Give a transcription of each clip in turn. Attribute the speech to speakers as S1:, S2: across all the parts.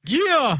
S1: Yeah!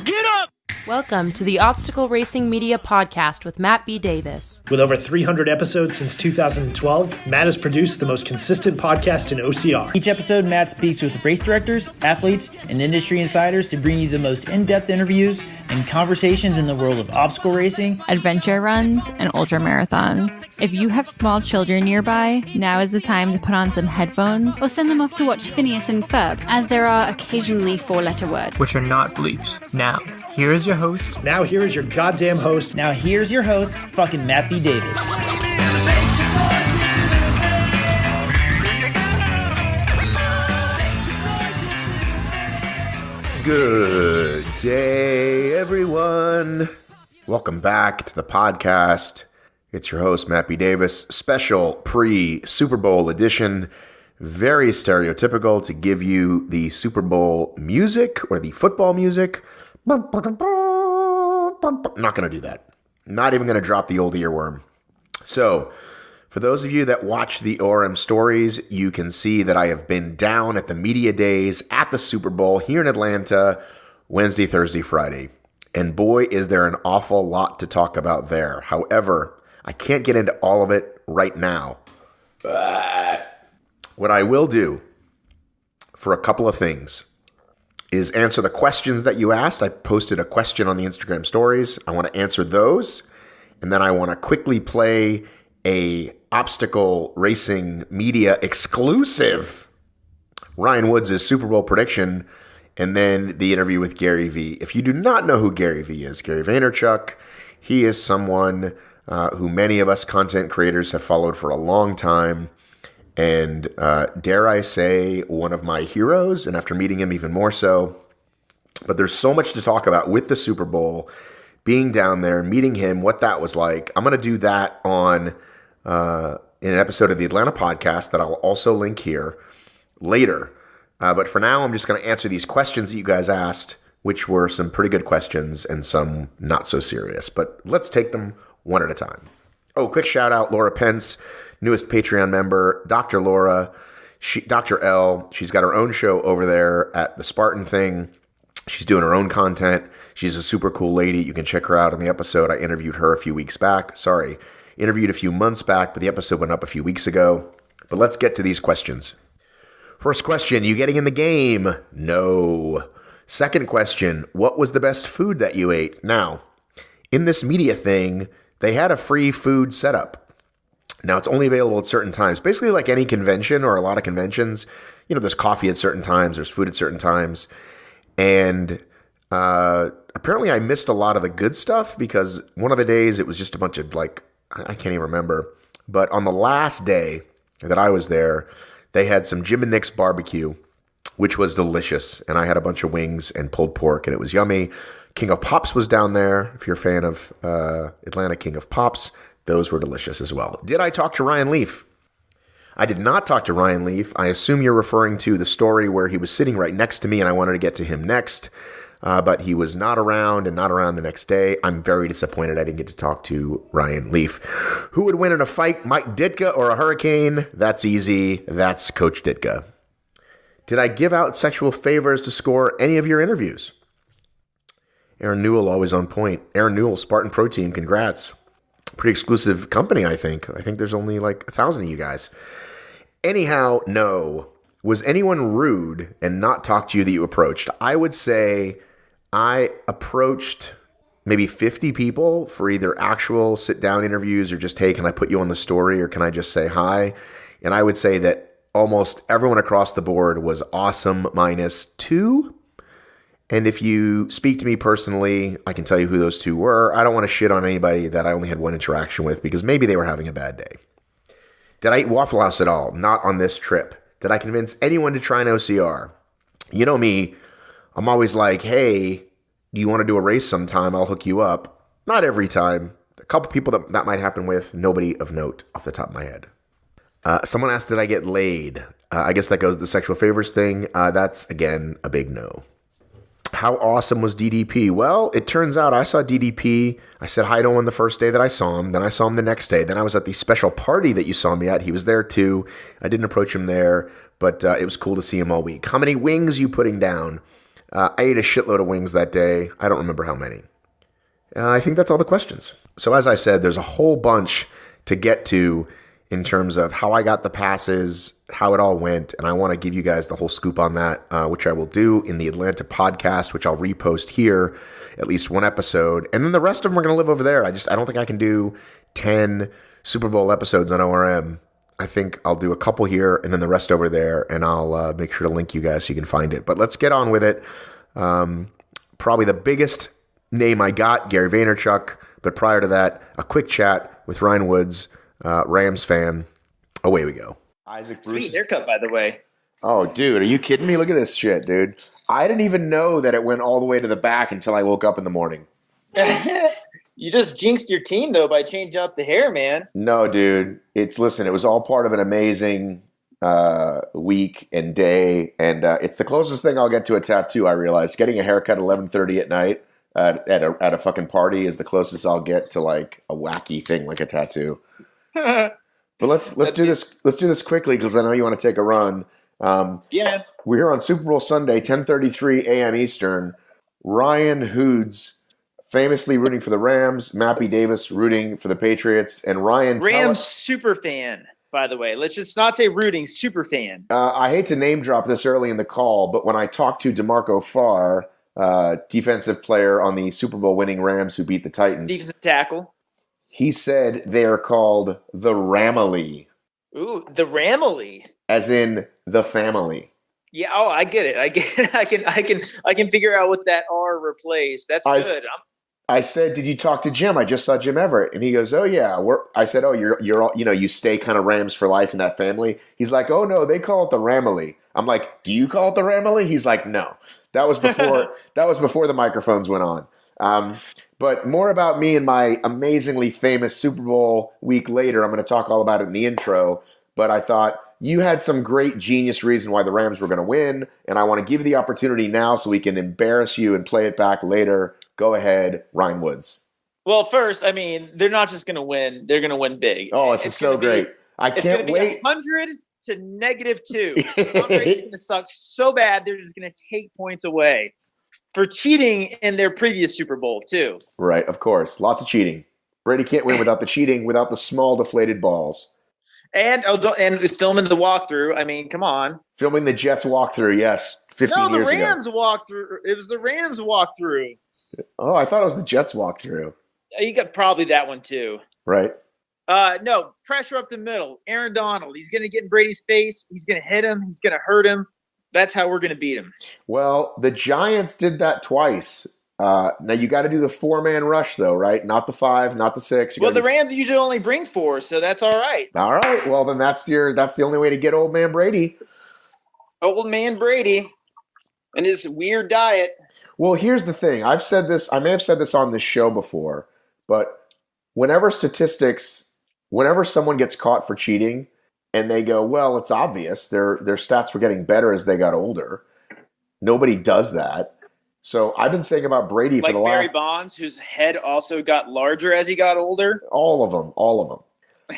S1: Get up!
S2: Welcome to the Obstacle Racing Media Podcast with Matt B. Davis.
S3: With over 300 episodes since 2012, Matt has produced the most consistent podcast in OCR.
S4: Each episode, Matt speaks with race directors, athletes, and industry insiders to bring you the most in-depth interviews and conversations in the world of obstacle racing,
S5: adventure runs, and ultra marathons. If you have small children nearby, now is the time to put on some headphones
S6: or send them off to watch Phineas and Ferb, as there are occasionally four-letter words,
S7: which are not bleeps. Now, here is your host.
S3: Now here is your goddamn host.
S4: Now here's your host, fucking Matt B. Davis.
S8: Good day, everyone. Welcome back to the podcast. It's your host, Matt B. Davis. Special pre-Super Bowl edition. Very stereotypical to give you the Super Bowl music or the football music. Not going to do that. Not even going to drop the old earworm. So, for those of you that watch the ORM stories, you can see that I have been down at the media days at the Super Bowl here in Atlanta, Wednesday, Thursday, Friday. And boy, is there an awful lot to talk about there. However, I can't get into all of it right now. What I will do for a couple of things is answer the questions that you asked. I posted a question on the Instagram stories. I want to answer those. And then I want to quickly play a obstacle racing media exclusive Ryan Woods' Super Bowl prediction, and then the interview with Gary Vee. If you do not know who Gary Vee is, Gary Vaynerchuk, he is someone who many of us content creators have followed for a long time. And dare I say, one of my heroes, and after meeting him even more so. But there's so much to talk about with the Super Bowl, being down there, meeting him, what that was like. I'm going to do that on in an episode of the Atlanta podcast that I'll also link here later. But for now, I'm just going to answer these questions that you guys asked, which were some pretty good questions and some not so serious. But let's take them one at a time. Oh, quick shout out, Laura Pence, newest Patreon member, Dr. Laura, Dr. L. She's got her own show over there at the Spartan thing. She's doing her own content. She's a super cool lady. You can check her out on the episode. I interviewed her a few months back, but the episode went up a few weeks ago. But let's get to these questions. First question, you getting in the game? No. Second question, what was the best food that you ate? Now, in this media thing, they had a free food setup. Now, it's only available at certain times. Basically, like any convention or a lot of conventions, there's coffee at certain times, there's food at certain times. And apparently I missed a lot of the good stuff because one of the days it was just a bunch of I can't even remember. But on the last day that I was there, they had some Jim and Nick's barbecue, which was delicious. And I had a bunch of wings and pulled pork, and it was yummy. King of Pops was down there. If you're a fan of Atlanta King of Pops, those were delicious as well. Did I talk to Ryan Leaf? I did not talk to Ryan Leaf. I assume you're referring to the story where he was sitting right next to me and I wanted to get to him next, but he was not around and not around the next day. I'm very disappointed I didn't get to talk to Ryan Leaf. Who would win in a fight, Mike Ditka or a Hurricane? That's easy. That's Coach Ditka. Did I give out sexual favors to score any of your interviews? Aaron Newell, always on point. Aaron Newell, Spartan Pro Team, congrats. Pretty exclusive company, I think. I think there's only 1,000 of you guys. Anyhow, no. Was anyone rude and not talk to you that you approached? I would say I approached maybe 50 people for either actual sit-down interviews or just, hey, can I put you on the story or can I just say hi? And I would say that almost everyone across the board was awesome minus 2. And if you speak to me personally, I can tell you who those 2 were. I don't want to shit on anybody that I only had one interaction with because maybe they were having a bad day. Did I eat Waffle House at all? Not on this trip. Did I convince anyone to try an OCR? You know me, I'm always like, hey, do you want to do a race sometime? I'll hook you up. Not every time. A couple people that might happen with, nobody of note off the top of my head. Someone asked, did I get laid? I guess that goes to the sexual favors thing. That's, again, a big no. How awesome was DDP? Well, it turns out I saw DDP. I said hi to him the first day that I saw him. Then I saw him the next day. Then I was at the special party that you saw me at. He was there too. I didn't approach him there, but it was cool to see him all week. How many wings you putting down? I ate a shitload of wings that day. I don't remember how many. I think that's all the questions. So as I said, there's a whole bunch to get to in terms of how I got the passes, how it all went, and I want to give you guys the whole scoop on that, which I will do in the Atlanta podcast, which I'll repost here, at least one episode, and then the rest of them are going to live over there. I don't think I can do 10 Super Bowl episodes on ORM. I think I'll do a couple here and then the rest over there, and I'll make sure to link you guys so you can find it. But let's get on with it. Probably the biggest name I got, Gary Vaynerchuk, but prior to that, a quick chat with Ryan Woods, Rams fan. Away we go. Isaac Bruce.
S9: Sweet haircut, by the way.
S8: Oh, dude, are you kidding me? Look at this shit, dude. I didn't even know that it went all the way to the back until I woke up in the morning.
S9: You just jinxed your team, though, by changing up the hair, man.
S8: No, dude. It was all part of an amazing week and day, and it's the closest thing I'll get to a tattoo, I realized. Getting a haircut at 11:30 at night at a fucking party is the closest I'll get to, like, a wacky thing like a tattoo. But let's do this. Let's do this quickly because I know you want to take a run.
S9: Yeah.
S8: We're here on Super Bowl Sunday, 10:33 a.m. Eastern. Ryan Hoods famously rooting for the Rams, Mappy Davis rooting for the Patriots, and Ryan
S9: Rams super fan, by the way. Let's just not say rooting, super fan.
S8: I hate to name drop this early in the call, but when I talked to DeMarco Farr, defensive player on the Super Bowl winning Rams who beat the Titans,
S9: Defensive tackle.
S8: He said they are called the Ramily.
S9: Ooh, the Ramily.
S8: As in the family.
S9: Yeah, oh, I get it. I can figure out what that R replaced. That's good.
S8: I said, "Did you talk to Jim? I just saw Jim Everett." And he goes, "Oh yeah." I said, "Oh, you're all, you stay kind of Rams for life in that family." He's like, "Oh no, they call it the Ramily." I'm like, "Do you call it the Ramily?" He's like, "No." That was before the microphones went on. But more about me and my amazingly famous Super Bowl week later. I'm going to talk all about it in the intro. But I thought you had some great genius reason why the Rams were going to win, and I want to give you the opportunity now so we can embarrass you and play it back later. Go ahead, Ryan Woods.
S9: Well, first, I mean, they're not just going to win; they're going to win big.
S8: Oh, this is so great! I can't wait.
S9: 100 to -2. Tom Brady's going to suck so bad they're just going to take points away for cheating in their previous Super Bowl too.
S8: Right, of course, lots of cheating. Brady can't win without the cheating, without the small deflated balls.
S9: And filming the walkthrough. I mean, come on.
S8: Filming the Jets walkthrough, yes, 15 years ago.
S9: No, the Rams walkthrough. It was the Rams walkthrough.
S8: Oh, I thought it was the Jets walkthrough.
S9: You got probably that one too.
S8: Right.
S9: No, pressure up the middle. Aaron Donald. He's going to get in Brady's face. He's going to hit him. He's going to hurt him. That's how we're going to beat him.
S8: Well, the Giants did that twice. Now you got to do the 4-man rush though, right? Not the 5, not the 6.
S9: Well, the Rams usually only bring 4, so that's all right.
S8: All right. Well, then that's the only way to get old man Brady.
S9: Old man Brady and his weird diet.
S8: Well, here's the thing. I've said this. I may have said this on this show before, but whenever someone gets caught for cheating and they go, well, it's obvious their stats were getting better as they got older. Nobody does that. So I've been saying about Brady for the last...
S9: Barry Bonds, whose head also got larger as he got older?
S8: All of them.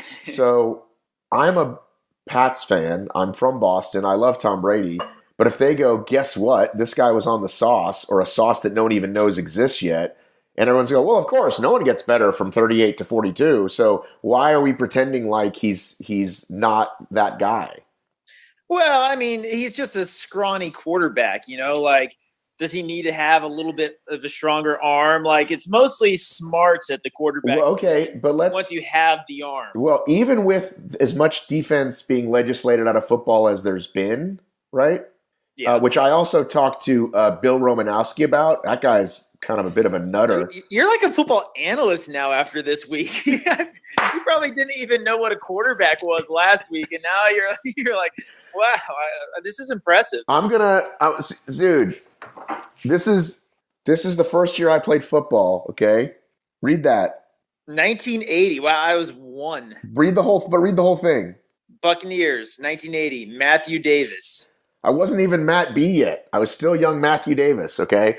S8: So I'm a Pats fan. I'm from Boston. I love Tom Brady. But if they go, guess what? This guy was on the sauce, or a sauce that no one even knows exists yet. And everyone's going, well, of course, no one gets better from 38 to 42. So why are we pretending like he's not that guy?
S9: Well, I mean, he's just a scrawny quarterback, like... Does he need to have a little bit of a stronger arm? Like, it's mostly smarts at the quarterback.
S8: Well, okay, but
S9: once you have the arm.
S8: Well, even with as much defense being legislated out of football as there's been, right?
S9: Yeah.
S8: Which I also talked to Bill Romanowski about. That guy's kind of a bit of a nutter.
S9: You're like a football analyst now after this week. You probably didn't even know what a quarterback was last week, and now you're like, wow, this is impressive.
S8: Dude. This is the first year I played football, okay? Read that.
S9: 1980. Wow, I was 1.
S8: Read the whole thing.
S9: Buccaneers, 1980. Matthew Davis.
S8: I wasn't even Matt B yet. I was still young Matthew Davis, okay?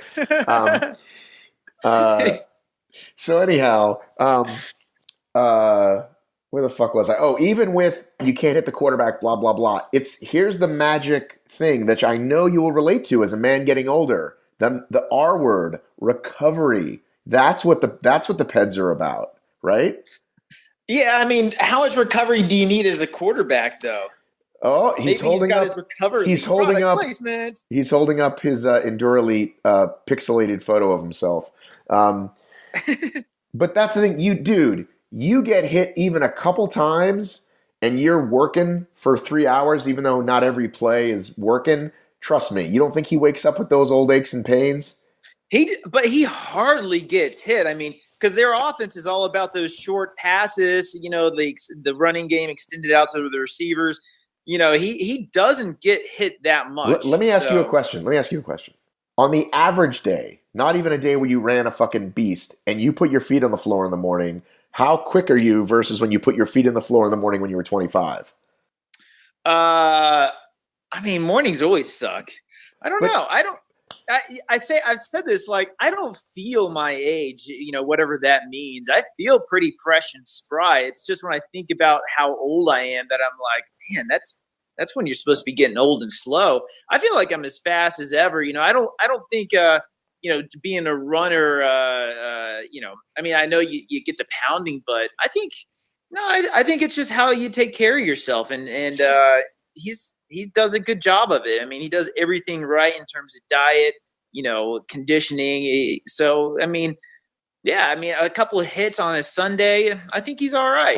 S8: So anyhow, where the fuck was I? Oh, even with you can't hit the quarterback, blah, blah, blah. Here's the magic thing that I know you will relate to as a man getting older. The R word, recovery. That's what the Peds are about, right?
S9: Yeah, I mean, how much recovery do you need as a quarterback, though?
S8: Oh, he's holding up his Endurelite pixelated photo of himself. But that's the thing, you get hit even a couple times and you're working for 3 hours, even though not every play is working. Trust me, you don't think he wakes up with those old aches and pains?
S9: But he hardly gets hit. I mean, because their offense is all about those short passes, the running game extended out to the receivers. He doesn't get hit that much.
S8: Let me ask you a question. On the average day, not even a day where you ran a fucking beast, and you put your feet on the floor in the morning, how quick are you versus when you put your feet on the floor in the morning when you were 25?
S9: I mean, mornings always suck. I don't know. I've said this, like, I don't feel my age, whatever that means. I feel pretty fresh and spry. It's just when I think about how old I am that I'm like, man, that's when you're supposed to be getting old and slow. I feel like I'm as fast as ever. I don't think, being a runner, I mean, I know you get the pounding, but I think it's just how you take care of yourself. And he does a good job of it. I mean, he does everything right in terms of diet, conditioning. So, I mean, yeah, a couple of hits on a Sunday, I think he's all right.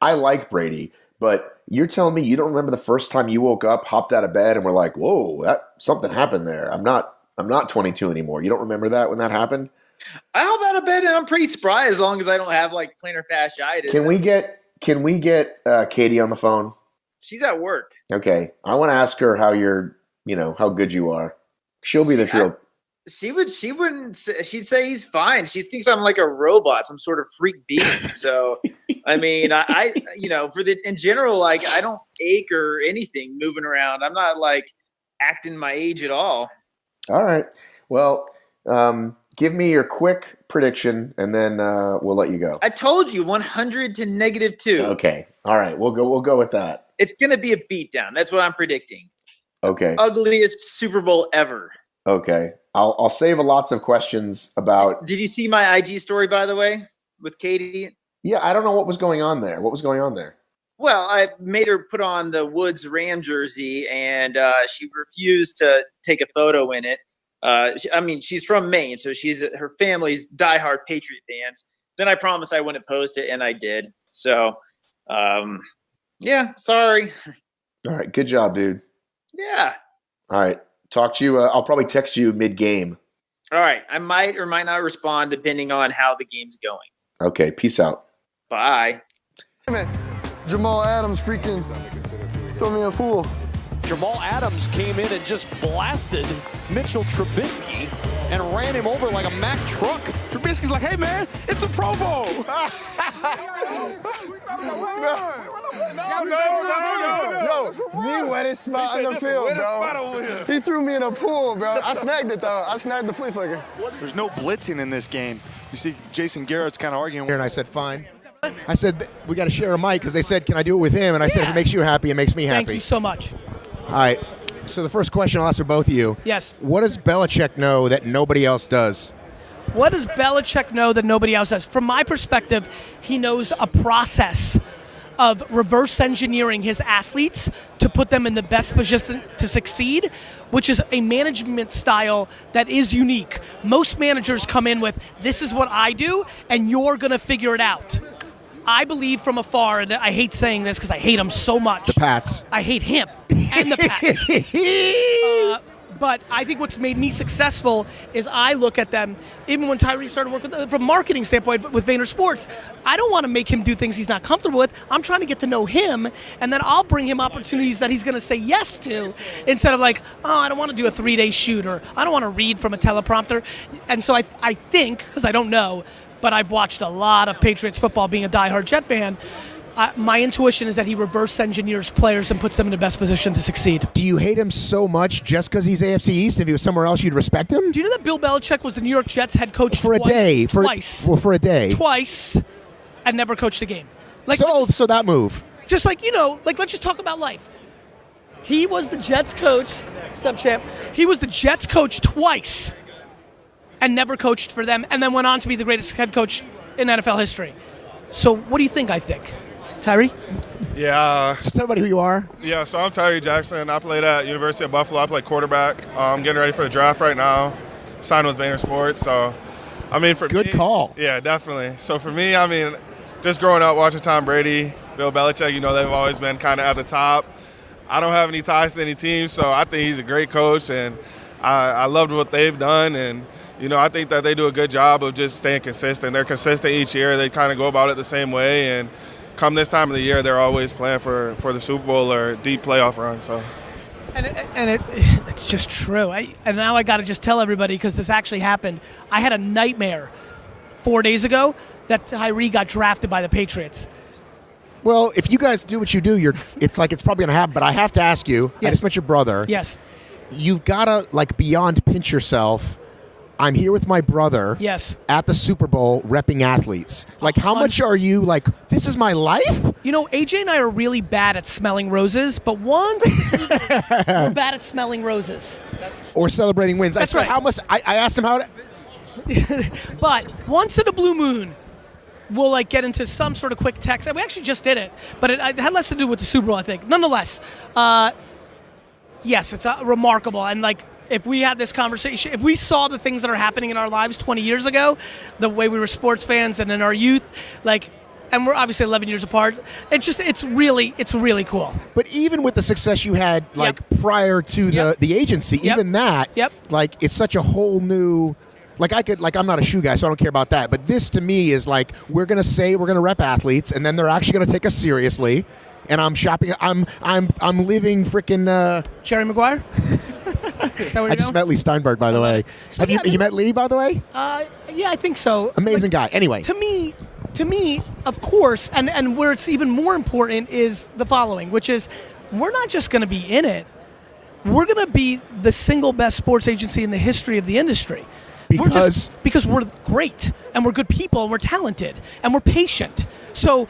S8: I like Brady, but you're telling me you don't remember the first time you woke up, hopped out of bed, and were like, whoa, something happened there. I'm not 22 anymore. You don't remember that when that happened?
S9: I hop out of bed and I'm pretty spry as long as I don't have like plantar fasciitis.
S8: Can we get Katie on the phone?
S9: She's at work.
S8: Okay. I want to ask her how how good you are. She'll be the real. She'd say he's fine. She thinks I'm like a robot, some sort of freak being. So, I mean, in general, like, I don't ache or anything moving around. I'm not like acting my age at all. All right. Well, give me your quick prediction and then we'll let you go.
S9: I told you 100 to -2.
S8: Okay. All right. We'll go with that.
S9: It's going to be a beatdown. That's what I'm predicting.
S8: Okay.
S9: Ugliest Super Bowl ever.
S8: Okay. I'll save lots of questions about.
S9: Did you see my IG story, by the way, with Katie?
S8: Yeah, I don't know what was going on there. What was going on there?
S9: Well, I made her put on the Woods Ram jersey, and she refused to take a photo in it. She's from Maine, so her family's diehard Patriot fans. Then I promised I wouldn't post it, and I did. So, yeah, sorry.
S8: All right, good job, dude.
S9: Yeah.
S8: All right, talk to you. I'll probably text you mid-game.
S9: All right, I might or might not respond depending on how the game's going.
S8: Okay, peace out.
S9: Bye.
S1: Jamal Adams freaking threw me a fool.
S10: Jamal Adams came in and just blasted Mitchell Trubisky and ran him over like a Mack truck.
S1: Trubisky's like, hey, man, it's a Pro Bowl. No. The wettest spot on the field, bro. He threw me in a pool, bro. I snagged it, though. I snagged the flea flicker.
S11: There's no blitzing in this game. You see Jason Garrett's kind of arguing.
S12: And I said, fine. I said, we got to share a mic because they said, can I do it with him? And I said, if it makes you happy, it makes me happy.
S13: Thank you so much.
S12: All right. So the first question I'll ask for both of you.
S13: Yes.
S12: What does Belichick know that nobody else does?
S13: What does Belichick know that nobody else does? From my perspective, he knows a process of reverse engineering his athletes to put them in the best position to succeed, which is a management style that is unique. Most managers come in with, this is what I do, and you're going to figure it out. I believe from afar, and I hate saying this because I hate him so much.
S12: The Pats.
S13: I hate him and the Pats. But I think what's made me successful is I look at them, even when Tyree started working from a marketing standpoint with Vayner Sports, I don't want to make him do things he's not comfortable with. I'm trying to get to know him, and then I'll bring him opportunities that he's going to say yes to instead of like, oh, I don't want to do a 3-day shoot, or I don't want to read from a teleprompter. And so I think, because I don't know, but I've watched a lot of Patriots football being a diehard Jet fan, my intuition is that he reverse engineers players and puts them in the best position to succeed.
S12: Do you hate him so much just because he's AFC East? If he was somewhere else, you'd respect him?
S13: Do you know that Bill Belichick was the New York Jets head coach
S12: for a day?
S13: Twice.
S12: Well, for a day.
S13: Twice, and never coached a game.
S12: So that move.
S13: Just let's just talk about life. He was the Jets coach What's up, champ? He was the Jets coach twice and never coached for them, and then went on to be the greatest head coach in NFL history. So what do you think I think? Tyree?
S14: Yeah.
S12: Just tell everybody who you are.
S14: Yeah, so I'm Tyree Jackson. I played at University of Buffalo. I play quarterback. I'm getting ready for the draft right now. Signed with Vayner Sports. So, I mean, for
S12: Good
S14: me,
S12: call.
S14: Yeah, definitely. So for me, I mean, just growing up watching Tom Brady, Bill Belichick, they've always been kind of at the top. I don't have any ties to any team, so I think he's a great coach, and I loved what they've done, and I think that they do a good job of just staying consistent. They're consistent each year. They kind of go about it the same way, and come this time of the year, they're always playing for the Super Bowl or deep playoff run. So,
S13: it's just true. And now I got to just tell everybody, because this actually happened. I had a nightmare 4 days ago that Tyree got drafted by the Patriots.
S12: Well, if you guys do what you do, it's probably going to happen. But I have to ask you,
S13: Yes.
S12: I just met your brother.
S13: Yes.
S12: You've got to, beyond pinch yourself. I'm here with my brother.
S13: Yes.
S12: At the Super Bowl, repping athletes. How much are you, this is my life?
S13: AJ and I are really bad at smelling roses, but once we're bad at smelling roses.
S12: Or celebrating wins.
S13: That's
S12: I said,
S13: right.
S12: how much, I asked him how to.
S13: But once in a blue moon, we'll get into some sort of quick text. And we actually just did it, but it had less to do with the Super Bowl, I think. Nonetheless, yes, it's remarkable. And if we had this conversation, if we saw the things that are happening in our lives 20 years ago, the way we were sports fans and in our youth, and we're obviously 11 years apart, it's really cool.
S12: But even with the success you had prior to the agency, even that, it's such a whole new. I'm not a shoe guy, so I don't care about that. But this to me is we're gonna say we're gonna rep athletes, and then they're actually gonna take us seriously. And I'm shopping. I'm living freaking.
S13: Jerry Maguire.
S12: I just met Lee Steinberg, by the way.
S13: So
S12: Have you met Lee, by the way?
S13: Yeah, I think so.
S12: Amazing guy. Anyway,
S13: to me, of course, and where it's even more important is the following, which is we're not just going to be in it. We're going to be the single best sports agency in the history of the industry. Because we're great, and we're good people, and we're talented, and we're patient. So,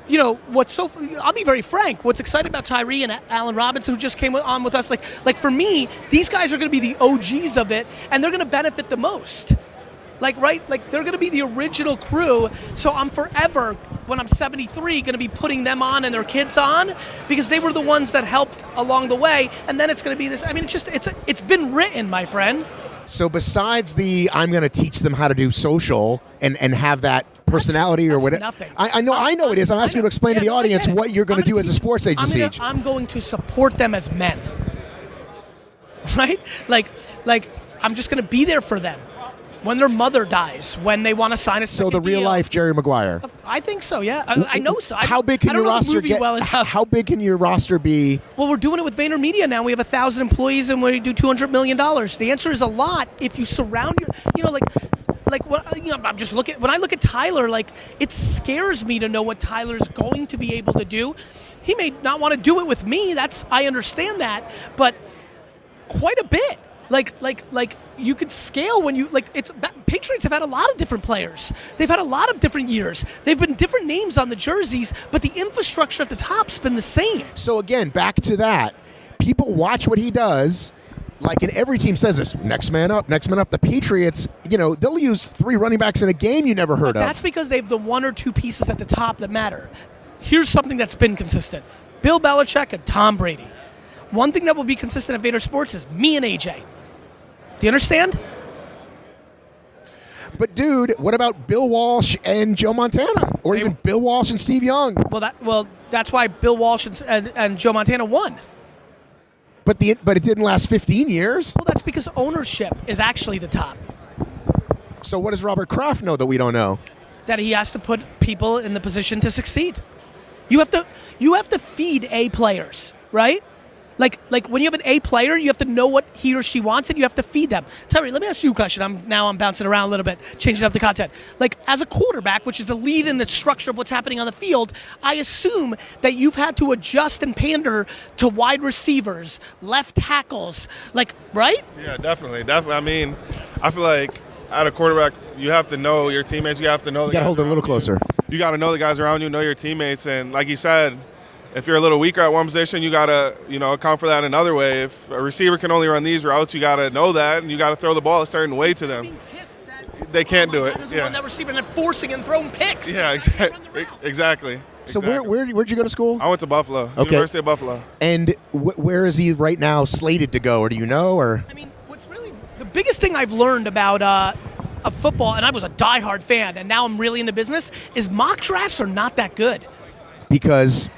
S13: I'll be very frank. What's exciting about Tyree and Allen Robinson, who just came on with us, for me, these guys are going to be the OGs of it, and they're going to benefit the most. They're going to be the original crew. So I'm forever, when I'm 73, going to be putting them on and their kids on, because they were the ones that helped along the way. And then it's going to be this. I mean, it's been written, my friend.
S12: So besides I'm going to teach them how to do social and have that personality or whatever.
S13: Nothing.
S12: I know it is. I'm asking you to explain to the audience what you're going to do as a sports agency.
S13: I'm going to support them as men. Right? I'm just going to be there for them. When their mother dies, when they want to sign a second
S12: So the real
S13: deal.
S12: life Jerry Maguire.
S13: I think so, yeah. I know so.
S12: How big can your roster get?
S13: Well enough.
S12: How big can your roster be?
S13: Well, we're doing it with VaynerMedia now. We have 1,000 employees and we do $200 million. The answer is a lot if you surround I'm just looking. When I look at Tyler, it scares me to know what Tyler's going to be able to do. He may not want to do it with me. I understand that, but quite a bit. You could scale when you Patriots have had a lot of different players. They've had a lot of different years. They've been different names on the jerseys, but the infrastructure at the top's been the same.
S12: So again, back to that. People watch what he does. And every team says this, next man up. The Patriots, they'll use 3 running backs in a game you never heard of.
S13: That's because they have the 1 or 2 pieces at the top that matter. Here's something that's been consistent. Bill Belichick and Tom Brady. One thing that will be consistent at Vayner Sports is me and AJ. Do you understand?
S12: But dude, what about Bill Walsh and Joe Montana, or even Bill Walsh and Steve Young?
S13: Well, that's why Bill Walsh and Joe Montana won.
S12: But it didn't last 15 years.
S13: Well, that's because ownership is actually the top.
S12: So what does Robert Kraft know that we don't know?
S13: That he has to put people in the position to succeed. You have to feed A players, right? When you have an A player, you have to know what he or she wants, and you have to feed them. Tyree, let me ask you a question. I'm bouncing around a little bit, changing up the content. As a quarterback, which is the lead in the structure of what's happening on the field, I assume that you've had to adjust and pander to wide receivers, left tackles, right?
S14: Yeah, definitely. I mean, I feel like at a quarterback, you have to know your teammates. You have to know.
S12: You got to hold it a little closer.
S14: You got to know the guys around you, know your teammates, and like you said, if you're a little weaker at one position, you got to, account for that another way. If a receiver can only run these routes, you got to know that, and you got to throw the ball a certain way to them. They can't do it.
S13: Yeah. That receiver and forcing and throwing picks.
S14: Yeah, exactly.
S12: So where'd you go to school?
S14: I went to Buffalo, University of Buffalo.
S12: And where is he right now slated to go, or do you know? Or
S13: I mean, what's really the biggest thing I've learned about of football, and I was a diehard fan, and now I'm really in the business, is mock drafts are not that good.
S12: Because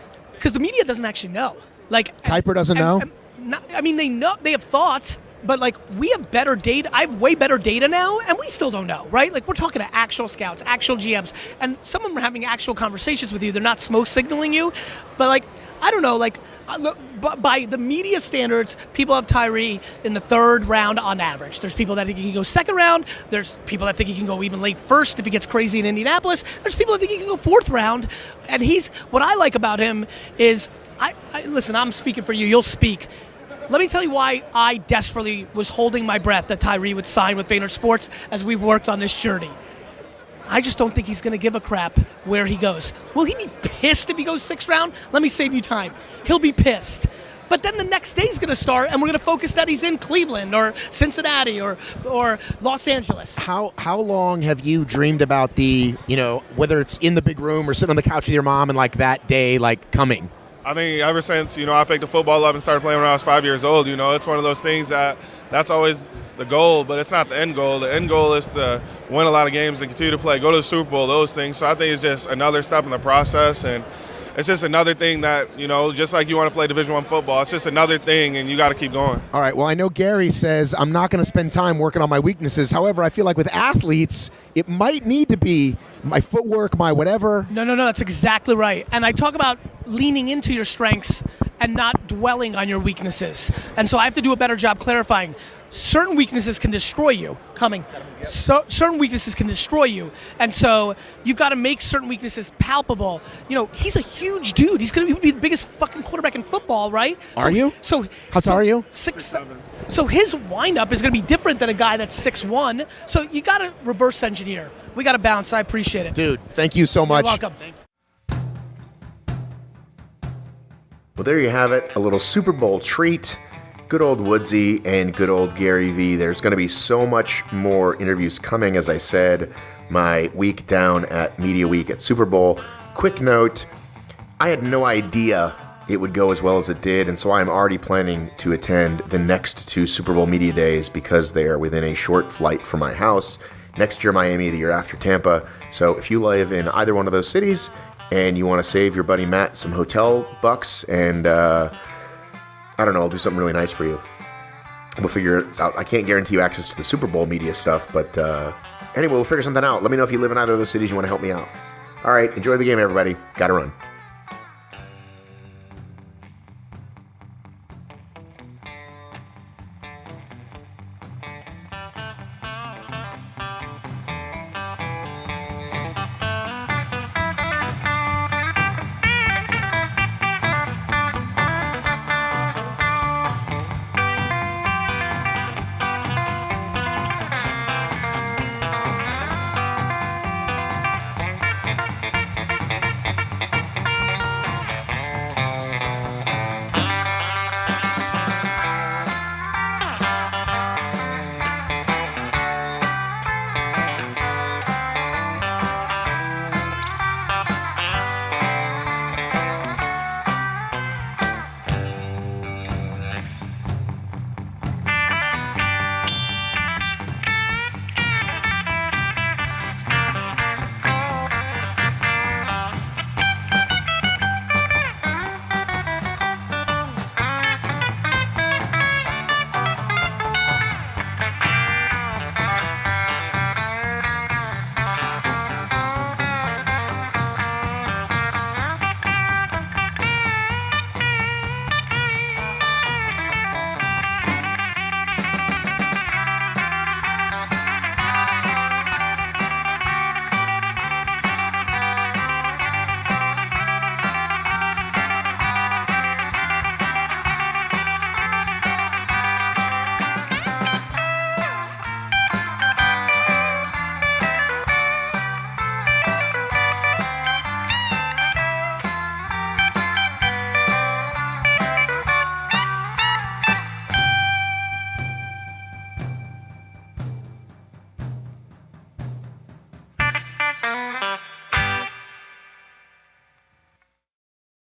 S13: the media doesn't actually know. Like
S12: Kuiper doesn't know?
S13: They know, they have thoughts, but like we have better data. I have way better data now, and we still don't know, right? Like we're talking to actual scouts, actual GMs, and some of them are having actual conversations with you. They're not smoke signaling you, but like I don't know, like by the media standards, people have Tyree in the 3rd round on average. There's people that think he can go 2nd round. There's people that think he can go even late 1st if he gets crazy in Indianapolis. There's people that think he can go 4th round. And what I like about him is, listen, I'm speaking for you. You'll speak. Let me tell you why I desperately was holding my breath that Tyree would sign with Vayner Sports as we worked on this journey. I just don't think he's going to give a crap where he goes. Will he be pissed if he goes 6th round? Let me save you time. He'll be pissed. But then the next day is going to start, and we're going to focus that he's in Cleveland or Cincinnati or Los Angeles.
S12: How long have you dreamed about the, whether it's in the big room or sitting on the couch with your mom and like that day like coming?
S14: I think ever since, I picked the football up and started playing when I was 5 years old, it's one of those things that's always the goal, but it's not the end goal. The end goal is to win a lot of games and continue to play, go to the Super Bowl, those things. So I think it's just another step in the process, and it's just another thing that, just like you want to play Division I football, it's just another thing, and you got to keep going.
S12: All right, well, I know Gary says I'm not going to spend time working on my weaknesses. However, I feel like with athletes, it might need to be my footwork, my whatever.
S13: No, that's exactly right. And I talk about leaning into your strengths and not dwelling on your weaknesses. And so I have to do a better job clarifying. Certain weaknesses can destroy you. Certain weaknesses can destroy you. And so you've got to make certain weaknesses palpable. He's a huge dude. He's going to be the biggest fucking quarterback in football, right?
S12: Are you? How tall are you?
S13: 6'7". So his windup is going to be different than a guy that's 6'1". So you got to reverse engineer. We got to bounce. I appreciate it.
S12: Dude, thank you so much.
S13: You're welcome.
S8: Well, there you have it. A little Super Bowl treat. Good old Woodsy and good old Gary Vee. There's going to be so much more interviews coming, as I said, my week down at Media Week at Super Bowl. Quick note, I had no idea it would go as well as it did, and so I'm already planning to attend the next 2 Super Bowl Media Days because they are within a short flight from my house. Next year, Miami, the year after Tampa. So if you live in either one of those cities and you want to save your buddy Matt some hotel bucks and I don't know, I'll do something really nice for you. We'll figure it out. I can't guarantee you access to the Super Bowl media stuff, but anyway, we'll figure something out. Let me know if you live in either of those cities you want to help me out. All right, enjoy the game, everybody. Gotta run.